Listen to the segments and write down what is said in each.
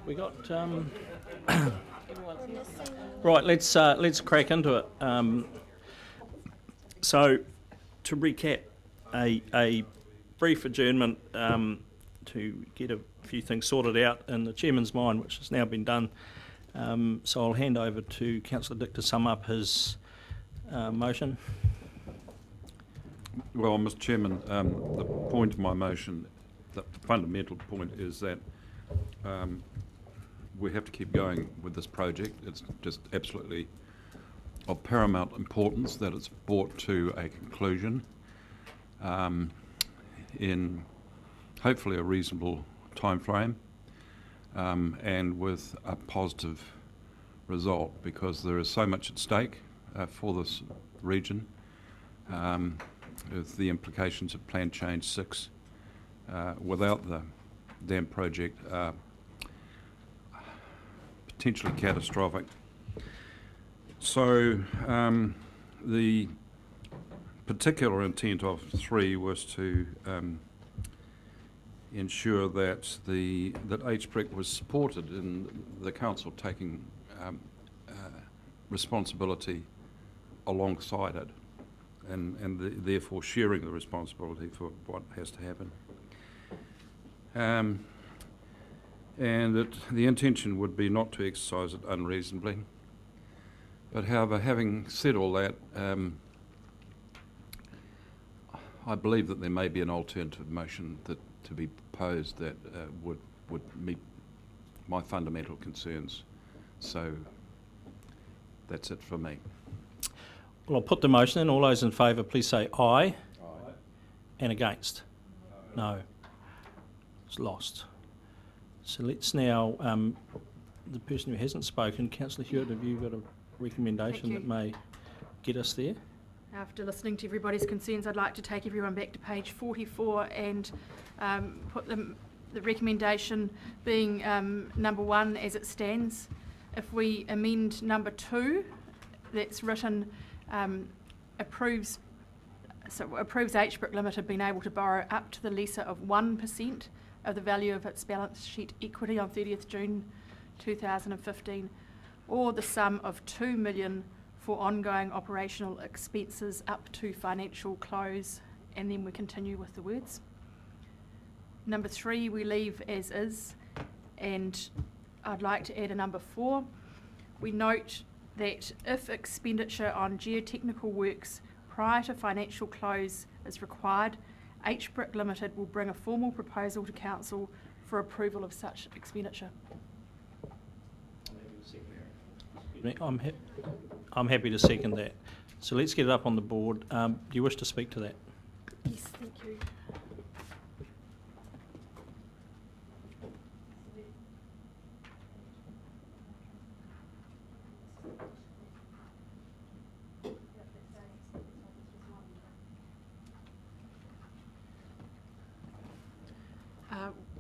We got right. Let's crack into it. So, to recap, a brief adjournment to get a few things sorted out in the chairman's mind, which has now been done. So I'll hand over to Councillor Dick to sum up his motion. Well, Mr. Chairman, the point of my motion, the fundamental point, is that we have to keep going with this project. It's just absolutely of paramount importance that it's brought to a conclusion in hopefully a reasonable time frame and with a positive result, because there is so much at stake for this region with the implications of Plan Change 6 without the dam project are potentially catastrophic. So the particular intent of 3 was to ensure that that HBRIC was supported in the council taking responsibility alongside it, and therefore sharing the responsibility for what has to happen. And that the intention would be not to exercise it unreasonably. But however, having said all that, I believe that there may be an alternative motion to be proposed that would meet my fundamental concerns. So that's it for me. Well, I'll put the motion in. All those in favour, please say aye. Aye. And against? No. It's lost. So let's now, the person who hasn't spoken, Councillor Hewitt, have you got a recommendation that may get us there? After listening to everybody's concerns, I'd like to take everyone back to page 44 and put the recommendation being number 1 as it stands. If we amend number 2, that's written approves HBRIC Limited being able to borrow up to the lesser of 1% of the value of its balance sheet equity on 30th June 2015, or the sum of $2 million for ongoing operational expenses up to financial close, and then we continue with the words. Number 3 we leave as is, and I'd like to add a number 4. We note that if expenditure on geotechnical works prior to financial close is required, HBRIC Limited will bring a formal proposal to Council for approval of such expenditure. I'm happy to second that. So let's get it up on the board. Do you wish to speak to that? Yes, thank you.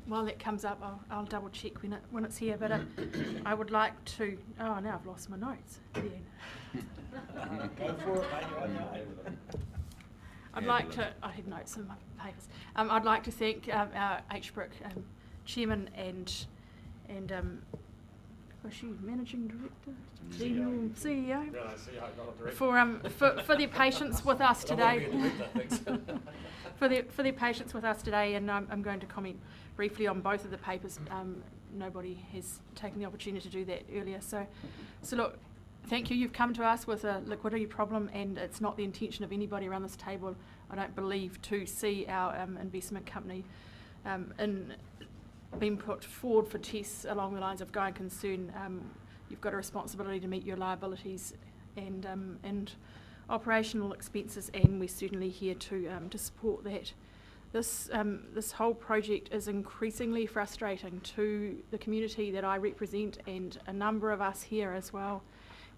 While that comes up, I'll double check when it's here, but I would like to, oh, now I've lost my notes. Go for it, mate. I'd like to, I had notes in my papers. I'd like to thank our HBRIC chairman and was she managing director, CEO, for their patience with us today. for their patience with us today, and I'm going to comment briefly on both of the papers. Nobody has taken the opportunity to do that earlier. So look, thank you. You've come to us with a liquidity problem, and it's not the intention of anybody around this table, I don't believe, to see our investment company in being put forward for tests along the lines of going concern. You've got a responsibility to meet your liabilities and operational expenses, and we're certainly here to support that. This whole project is increasingly frustrating to the community that I represent and a number of us here as well.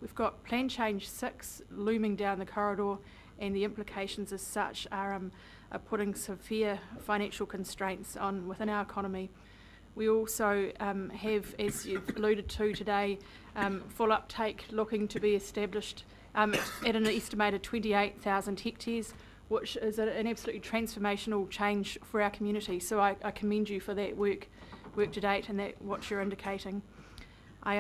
We've got Plan Change 6 looming down the corridor, and the implications as such are putting severe financial constraints on within our economy. We also have, as you've alluded to today, full uptake looking to be established at an estimated 28,000 hectares, which is an absolutely transformational change for our community. So I commend you for that work work to date and that what you're indicating. I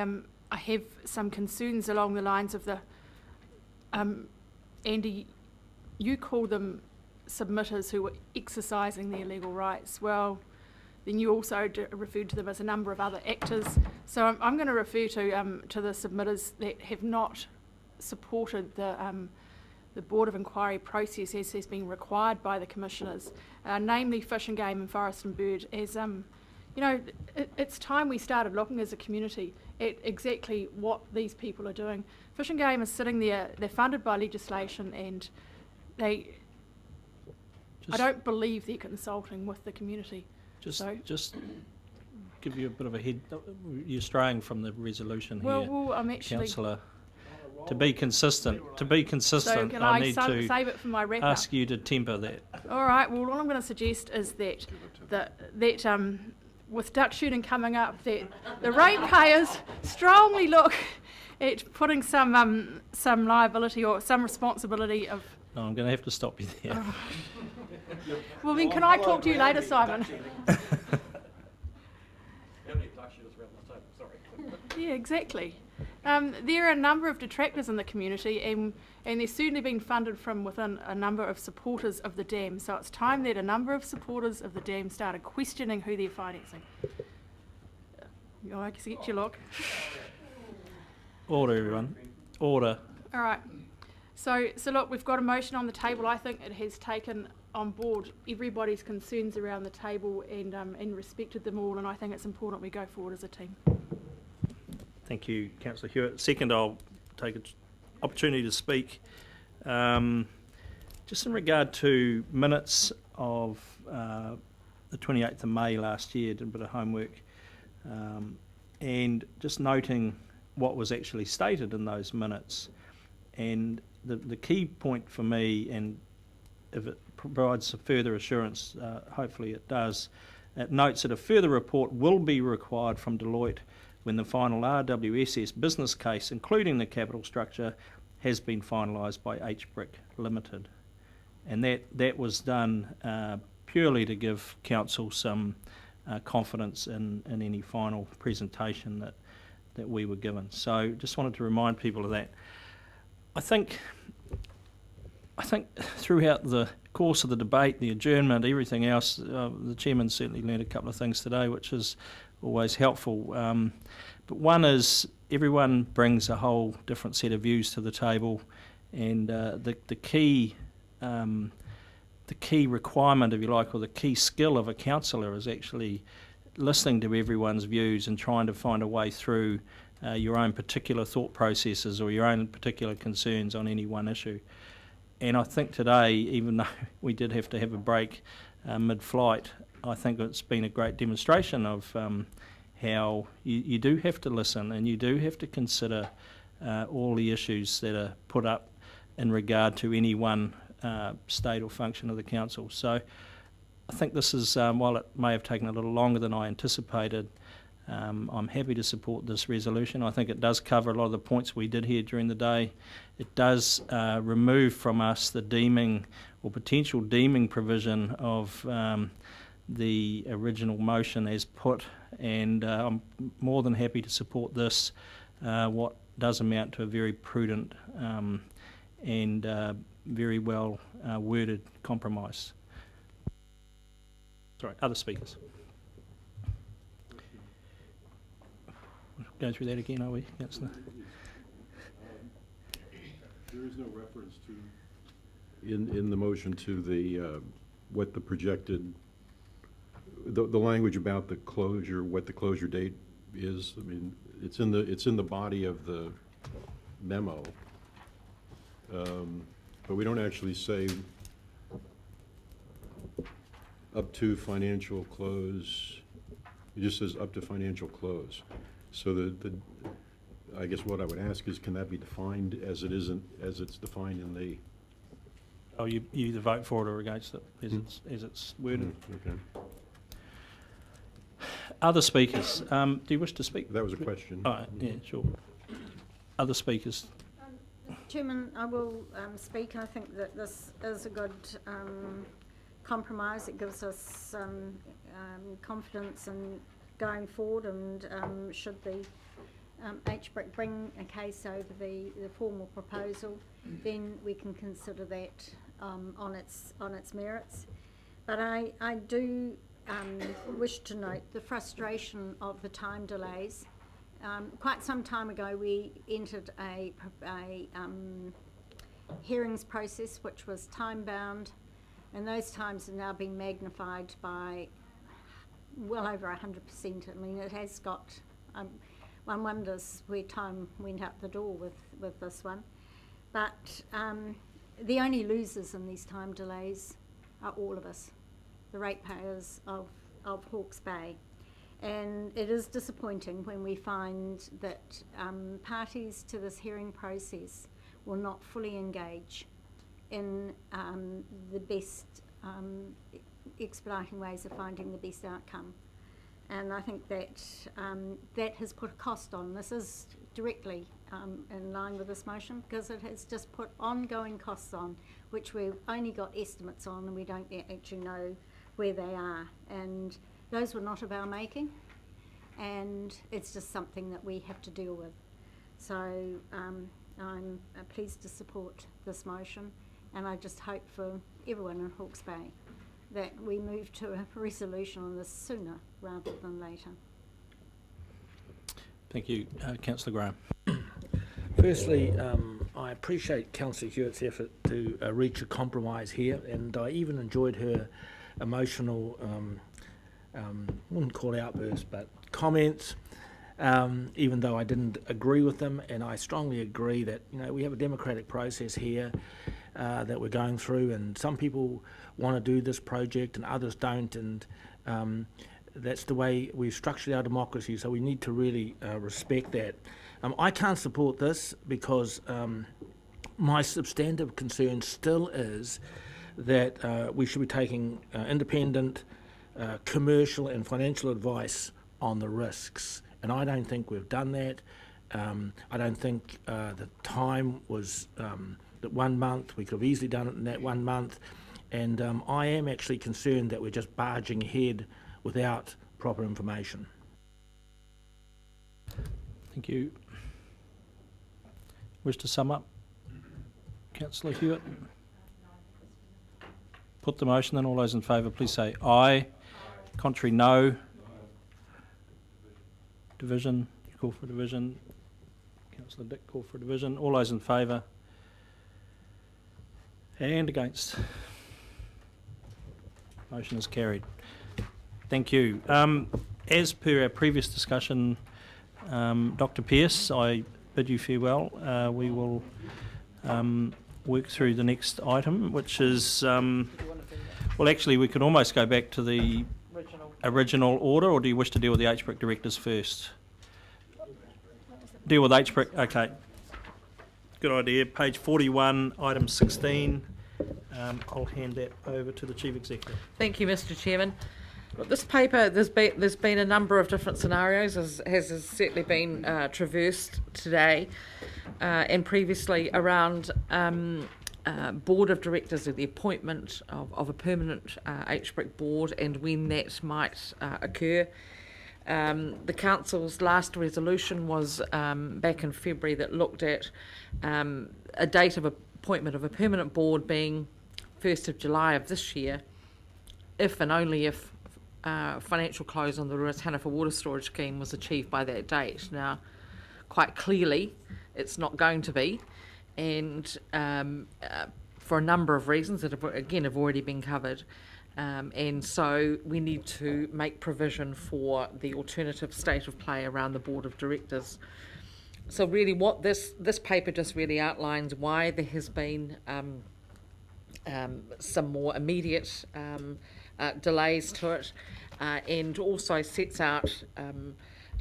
have some concerns along the lines of the, Andy, you call them submitters who were exercising their legal rights. Well, then you also referred to them as a number of other actors. So I'm going to refer to the submitters that have not supported the Board of Inquiry process as has been required by the Commissioners, namely Fish and Game and Forest and Bird. As it's time we started looking as a community at exactly what these people are doing. Fish and Game is sitting there, they're funded by legislation, and I don't believe they're consulting with the community. Just give you a bit of a head. You're straying from the resolution here, well, I'm actually, Councillor. To be consistent, so can I need to save it for my wrap ask you to temper that. All right. Well, all I'm going to suggest is that with duck shooting coming up, that the ratepayers strongly look at putting some liability or some responsibility of. No, I'm going to have to stop you there. Well, then, can I talk to you later, Simon? Yeah, exactly. There are a number of detractors in the community, and they're certainly being funded from within a number of supporters of the dam. So it's time that a number of supporters of the dam started questioning who they're financing. I can get your look. Order, everyone. Order. All right. So look, we've got a motion on the table. I think it has taken on board everybody's concerns around the table and respected them all, and I think it's important we go forward as a team. Thank you, Councillor Hewitt. Second, I'll take an opportunity to speak. Just in regard to minutes of the 28th of May last year, did a bit of homework, and just noting what was actually stated in those minutes. And the key point for me, and if it provides further assurance, hopefully it does, it notes that a further report will be required from Deloitte when the final RWSS business case, including the capital structure, has been finalised by HBRIC Limited. And that was done purely to give Council some confidence in any final presentation that we were given. So just wanted to remind people of that. I think throughout the course of the debate, the adjournment, everything else, the Chairman certainly learned a couple of things today, which is always helpful. But one is everyone brings a whole different set of views to the table, and the key requirement, if you like, or the key skill of a councillor is actually listening to everyone's views and trying to find a way through your own particular thought processes or your own particular concerns on any one issue. And I think today, even though we did have to have a break mid-flight, I think it's been a great demonstration of how you do have to listen and you do have to consider all the issues that are put up in regard to any one state or function of the council. So I think this is, while it may have taken a little longer than I anticipated, I'm happy to support this resolution. I think it does cover a lot of the points we did hear during the day. It does remove from us the deeming or potential deeming provision of the original motion as put, and I'm more than happy to support this, what does amount to a very prudent and very well worded compromise. Sorry, other speakers. Go through that again, are we, Councillor? There is no reference to in the motion to the what the projected the language about the closure, what the closure date is. I mean, it's in the body of the memo, but we don't actually say up to financial close. It just says up to financial close. So I guess what I would ask is, can that be defined as it's defined in the? Oh, you either vote for it or against it, as it's worded. Okay. Other speakers, do you wish to speak? That was a question. Oh, yeah, sure. Other speakers. Chairman, I will speak. I think that this is a good compromise. It gives us confidence going forward, and should the HBRIC bring a case over the formal proposal, then we can consider that on its merits. But I do wish to note the frustration of the time delays. Quite some time ago, we entered a hearings process which was time-bound, and those times have now been magnified by well over 100%. I mean, it has got, one wonders where time went out the door with this one. But the only losers in these time delays are all of us, the ratepayers of Hawke's Bay. And it is disappointing when we find that parties to this hearing process will not fully engage in the best expediting ways of finding the best outcome. And I think that that has put a cost on. This is directly in line with this motion, because it has just put ongoing costs on, which we've only got estimates on, and we don't actually know where they are. And those were not of our making, and it's just something that we have to deal with. So I'm pleased to support this motion, and I just hope for everyone in Hawke's Bay that we move to a resolution on this sooner rather than later. Thank you. Councillor Graham. Firstly, I appreciate Councillor Hewitt's effort to reach a compromise here, and I even enjoyed her emotional, wouldn't call it outbursts, but comments, even though I didn't agree with them. And I strongly agree that, you know, we have a democratic process here that we're going through, and some people want to do this project and others don't, and that's the way we've structured our democracy, so we need to really respect that. I can't support this because my substantive concern still is that we should be taking independent commercial and financial advice on the risks, and I don't think we've done that. I don't think the time was that 1 month. We could have easily done it in that 1 month, and I am actually concerned that we're just barging ahead without proper information. Thank you. Wish to sum up? Councillor Hewitt? Put the motion, then all those in favour please say aye. Contrary, no. Division, you call for division. Councillor Dick, call for division. All those in favour? And against? Motion is carried. Thank you. As per our previous discussion, Dr. Pearce, I bid you farewell. We will work through the next item, which is, well, actually, we could almost go back to the original order, or do you wish to deal with the HBRIC directors first? Deal with HBRIC, okay. Good idea. Page 41, item 16. I'll hand that over to the Chief Executive. Thank you, Mr. Chairman. Look, this paper, there's been a number of different scenarios, has certainly been traversed today and previously around board of directors, or the appointment of a permanent HBRIC board, and when that might occur. The council's last resolution was back in February that looked at a date of appointment of a permanent board being 1st of July of this year, if and only if financial close on the Ruataniwha water storage scheme was achieved by that date. Now, quite clearly, it's not going to be, and for a number of reasons that have already been covered. And so we need to make provision for the alternative state of play around the board of directors. So really what this paper just really outlines why there has been some more immediate delays to it, and also sets out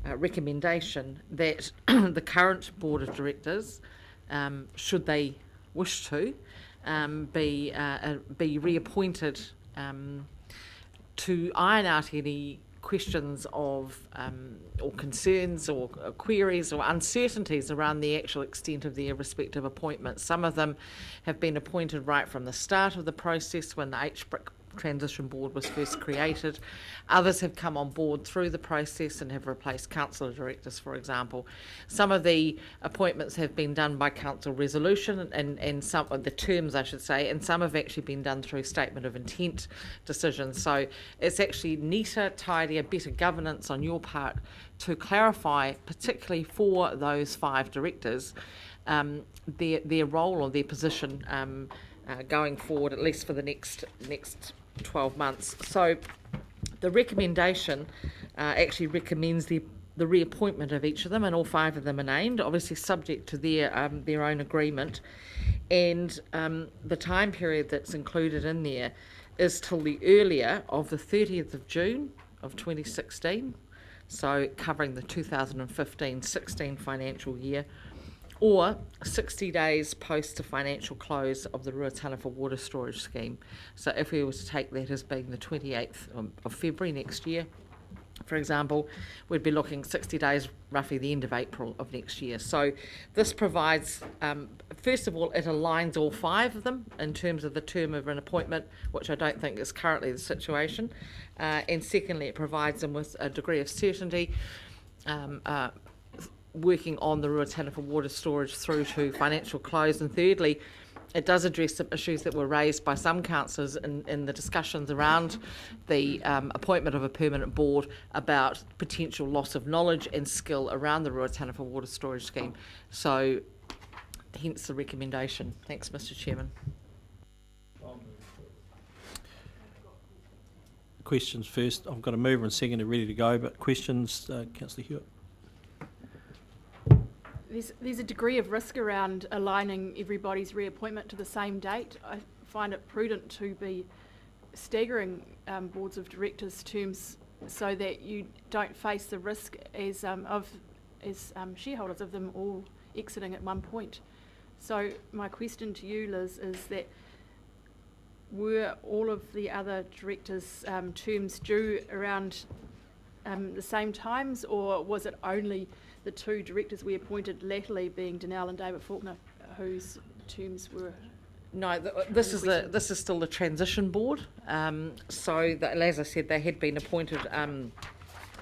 a recommendation that the current board of directors, should they wish to, be reappointed to iron out any questions of or concerns or queries or uncertainties around the actual extent of their respective appointments. Some of them have been appointed right from the start of the process when the HBRIC transition board was first created. Others have come on board through the process and have replaced councillor directors, for example. Some of the appointments have been done by council resolution, and some of the terms, I should say, and some have actually been done through statement of intent decisions. So it's actually neater, tidier, better governance on your part to clarify, particularly for those 5 directors, their role or their position going forward, at least for the next 12 months. So the recommendation actually recommends the reappointment of each of them, and all 5 of them are named, obviously subject to their own agreement. And the time period that's included in there is till the earlier of the 30th of June of 2016, so covering the 2015-16 financial year, or 60 days post the financial close of the Ruataniwha Water Storage Scheme. So if we were to take that as being the 28th of February next year, for example, we'd be looking 60 days, roughly the end of April of next year. So this provides, first of all, it aligns all 5 of them in terms of the term of an appointment, which I don't think is currently the situation. And secondly, it provides them with a degree of certainty, working on the Ruataniwha water storage through to financial close. And thirdly, it does address some issues that were raised by some councillors in the discussions around the appointment of a permanent board about potential loss of knowledge and skill around the Ruataniwha water storage scheme. So hence the recommendation. Thanks, Mr. Chairman. Questions first. I've got a mover and seconder ready to go, but questions, Councillor Hewitt. There's a degree of risk around aligning everybody's reappointment to the same date. I find it prudent to be staggering boards of directors' terms so that you don't face the risk as shareholders of them all exiting at one point. So my question to you, Liz, is that were all of the other directors' terms due around the same times, or was it only the 2 directors we appointed latterly, being Danelle and David Faulkner, whose terms were? No, this is still the transition board. So as I said, they had been appointed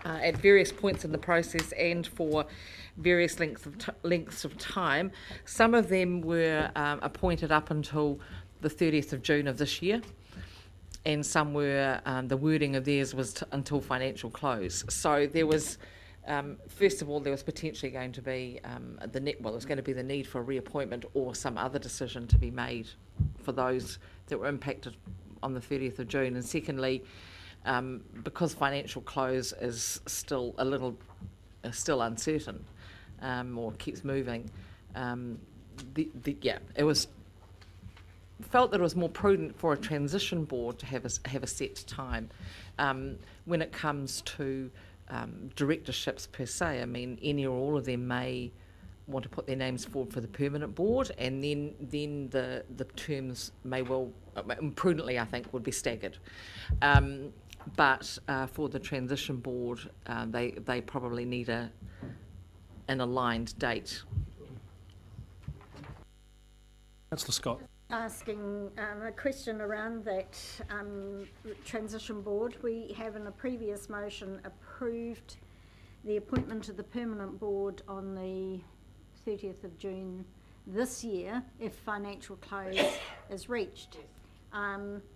at various points in the process and for various lengths of time. Some of them were appointed up until the 30th of June of this year, and some were the wording of theirs was until financial close. So there was. First of all, there was potentially going to be there's going to be the need for a reappointment or some other decision to be made for those that were impacted on the 30th of June. And secondly, because financial close is still still uncertain, or keeps moving, it was felt that it was more prudent for a transition board to have a set time when it comes to directorships per se. I mean, any or all of them may want to put their names forward for the permanent board, and then the terms may well, prudently I think, would be staggered. But for the transition board, they probably need an aligned date. Councillor Scott. Asking a question around that transition board. We have in a previous motion approved the appointment of the permanent board on the 30th of June this year if financial close is reached.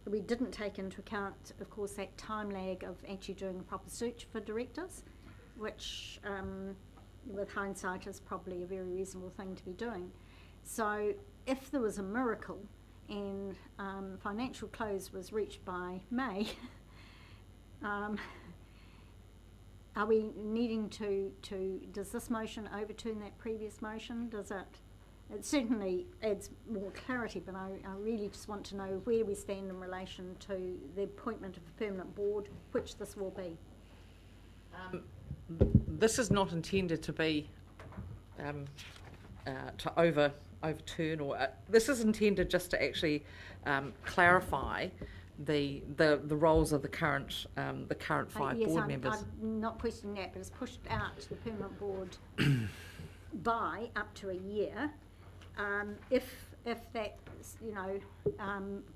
We didn't take into account, of course, that time lag of actually doing a proper search for directors, which with hindsight is probably a very reasonable thing to be doing. So if there was a miracle and financial close was reached by May, are we needing to, does this motion overturn that previous motion? Does it? It certainly adds more clarity, but I really just want to know where we stand in relation to the appointment of a permanent board, which this will be. This is not intended to be to overturn, or this is intended just to actually clarify the roles of the current 5 yes, board members. I'm not questioning that, but it's pushed out to the permanent board by up to a year. If if that, you know,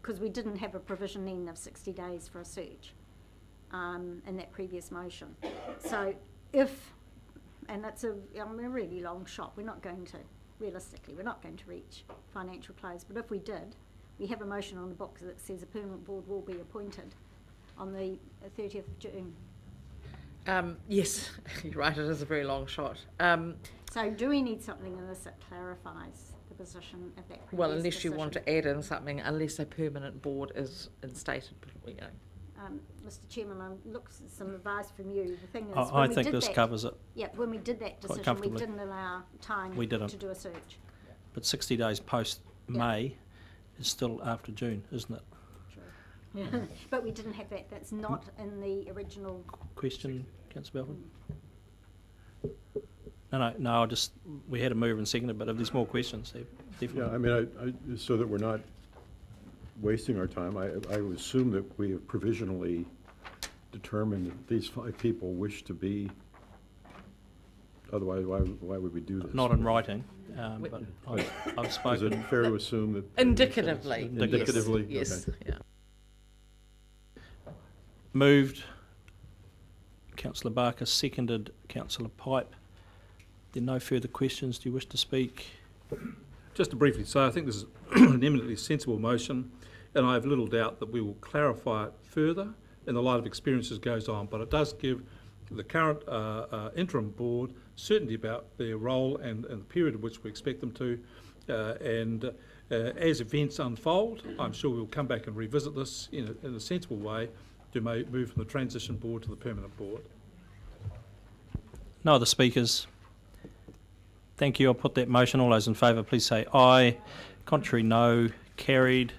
because we didn't have a provision then of 60 days for a search in that previous motion. So if, and it's a really long shot, we're not going to, realistically, we're not going to reach financial close, but if we did, we have a motion on the books that says a permanent board will be appointed on the 30th of June. Yes, you're right, it is a very long shot. So do we need something in this that clarifies the position of that previous Well, unless you decision? want to add in something, unless a permanent board is instated, you know. Mr Chairman, I look for some advice from you. The thing is, I when we think did this that, covers it, yeah, when we did that decision, we comfortably. didn't allow time We didn't. to do a search. but 60 days post-May is still after June, isn't it? But we didn't have that. That's not in the original. Question, Councillor Belford? No, we had a mover and seconded, but if there's more questions, definitely. Yeah, I mean, so that we're not wasting our time, I would assume that we have provisionally determined that these 5 people wish to be, otherwise why would we do this? Not in writing, but I've Is spoken. it fair to assume that? Indicatively. Indicatively? Yes, Okay. yeah. Moved, Councillor Barker, seconded Councillor Pipe. There are no further questions. Do you wish to speak? Just to briefly say, I think this is an eminently sensible motion, and I have little doubt that we will clarify it further in the light of experience as goes on, but it does give the current interim board certainty about their role and the period in which we expect them to, and as events unfold, I'm sure we'll come back and revisit this in a sensible way to move from the transition board to the permanent board. No other speakers. Thank you. I'll put that motion. All those in favour, please say aye. Contrary, no. Carried.